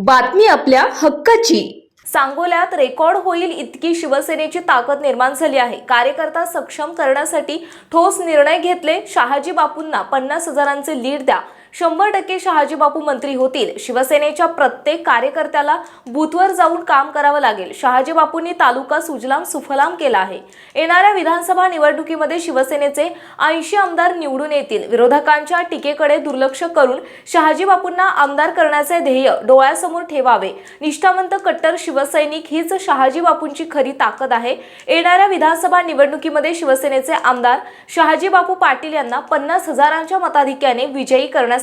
बातमी आपल्या हक्काची। सांगोल्यात रेकॉर्ड होईल इतकी शिवसेनेची ताकद निर्माण झाली आहे। कार्यकर्ता सक्षम करण्यासाठी ठोस निर्णय घेतले। शहाजी बापूंना 50,000चे लीड द्या। 100% शहाजी बापू मंत्री होतील। शिवसेनेच्या प्रत्येक कार्यकर्त्याला बूथवर जाऊन काम करावं लागेल। शहाजी बापूंनी तालुका सुजलाम सुफलाम केला आहे। येणाऱ्या विधानसभा निवडणुकीमध्ये शिवसेनेचे 80 आमदार निवडून येतील। विरोधकांच्या टीकेकडे दुर्लक्ष करून शहाजी बापूंना आमदार करण्याचे ध्येय डोळ्यासमोर ठेवावे। निष्ठावंत कट्टर शिवसैनिक हीच शहाजी बापूंची खरी ताकद आहे। येणाऱ्या विधानसभा निवडणुकीमध्ये शिवसेनेचे आमदार शहाजी बापू पाटील यांना 50,000च्या मताधिक्याने विजयी करण्यासाठी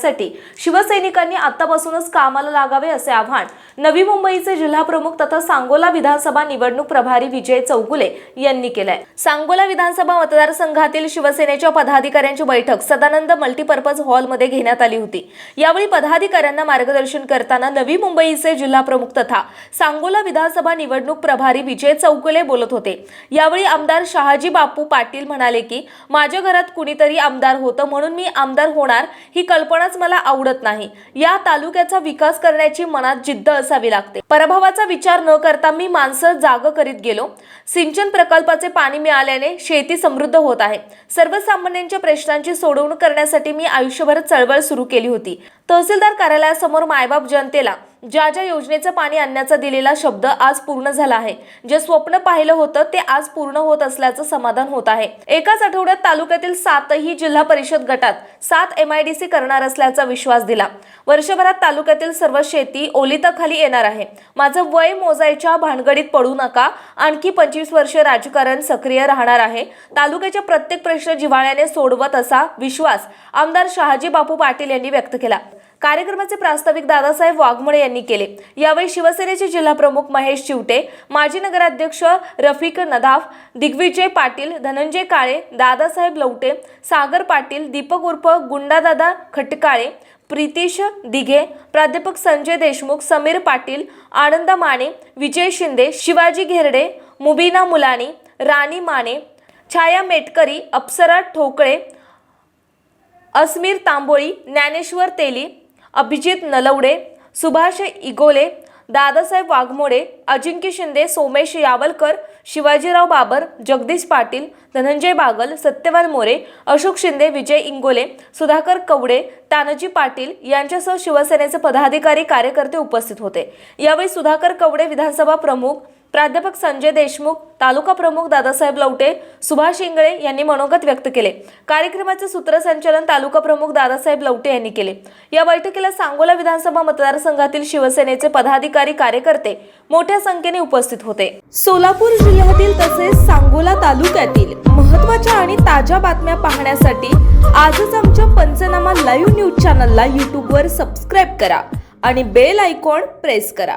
शिवसैनिकांनी आतापासूनच कामाला लागावे असे आवाहन नवी मुंबईचे जिल्हा प्रमुख तथा सांगोला विधानसभा निवडणूक प्रभारी विजय चौगुले यांनी केलाय। सांगोला विधानसभा मतदारसंघातील शिवसेनेच्या पदाधिकाऱ्यांची बैठक सदानंद मल्टीपर्पज हॉलमध्ये घेण्यात आली होती। यावेळी पदाधिकाऱ्यांना मार्गदर्शन करताना नवी मुंबईचे जिल्हा प्रमुख तथा सांगोला विधानसभा निवडणूक प्रभारी विजय चौगुले बोलत होते। यावेळी आमदार शहाजी बापू पाटील म्हणाले की माझ्या घरात कुणीतरी आमदार होतं म्हणून मी आमदार होणार ही कल्पनाच मला आवडत नाही। या तालुक्याचा विकास करण्याची मनात जिद्द असावी लागते। पराभवाचा विचार न करता मी माणसं जाग करीत गेलो। सिंचन प्रकल्पाचे पाणी मिळाल्याने शेती समृद्ध होत आहे। सर्वसामान्यांच्या प्रश्नांची सोडवणूक करण्यासाठी मी आयुष्यभर चळवळ सुरू केली होती। तहसीलदार कार्यालयासमोर मायबाप जनतेला ज्या ज्या योजनेचं पाणी आणण्याचा दिलेला शब्द आज पूर्ण झाला आहे। जे स्वप्न पाहिलं होतं ते आज पूर्ण होत असल्याचं समाधान होत आहे। एकाच आठवड्यात तालुक्यातील 7ही जिल्हा परिषद गटात 7 MIDC करणार असल्याचा विश्वास दिला। वर्षभरात तालुक्यातील सर्व शेती ओलिताखाली येणार आहे। माझं वय मोजायच्या भानगडीत पडू नका। आणखी 25 वर्ष राजकारण सक्रिय राहणार आहे। तालुक्याचे प्रत्येक प्रश्न जिव्हाळ्याने सोडवत असा विश्वास आमदार शहाजी बापू पाटील यांनी व्यक्त केला। कार्यक्रमाचे प्रास्ताविक दादासाहेब वाघमोडे यांनी केले। यावेळी शिवसेनेचे जिल्हा प्रमुख महेश चिवटे, माजी नगराध्यक्ष रफिक नदाफ, दिग्विजय पाटील, धनंजय काळे, दादासाहेब लवटे, सागर पाटील, दीपक उर्फ गुंडादादा खटकाळे, प्रीतिश दिघे, प्राध्यापक संजय देशमुख, समीर पाटील, आनंद माने, विजय शिंदे, शिवाजी घेरडे, मुबीना मुलानी, राणी माने, छाया मेटकरी, अप्सरा ठोकळे, अस्मीर तांबोळी, ज्ञानेश्वर तेली, अभिजित नलवडे, सुभाष इगोले, दादासाहेब वाघमोडे, अजिंक्य शिंदे, सोमेश यावलकर, शिवाजीराव बाबर, जगदीश पाटील, धनंजय बागल, सत्यवान मोरे, अशोक शिंदे, विजय इंगोले, सुधाकर कवडे, तानाजी पाटील यांच्यासह शिवसेनेचे पदाधिकारी कार्यकर्ते उपस्थित होते। यावेळी सुधाकर कवडे, विधानसभा प्रमुख प्राध्यापक संजय देशमुख, तालुका प्रमुख दादासाहेब लवटे, सुभाष इंगळे यांनी मनोगत व्यक्त केले। कार्यक्रमाचे सूत्रसंचालन तालुका प्रमुख दादासाहेब लवटे यांनी केले। या बैठकीला सांगोला विधानसभा मतदारसंघातील शिवसेनेचे पदाधिकारी कार्यकर्ते मोठ्या संख्येने उपस्थित होते। सोलापूर जिल्ह्यातील तसेच सांगोला तालुक्यातील महत्त्वाच्या आणि ताज्या बातम्या पाहण्यासाठी आजच आमच्या पंचनामा लाईव्ह न्यूज चॅनलला YouTube वर सबस्क्राइब करा आणि बेल आयकॉन प्रेस करा।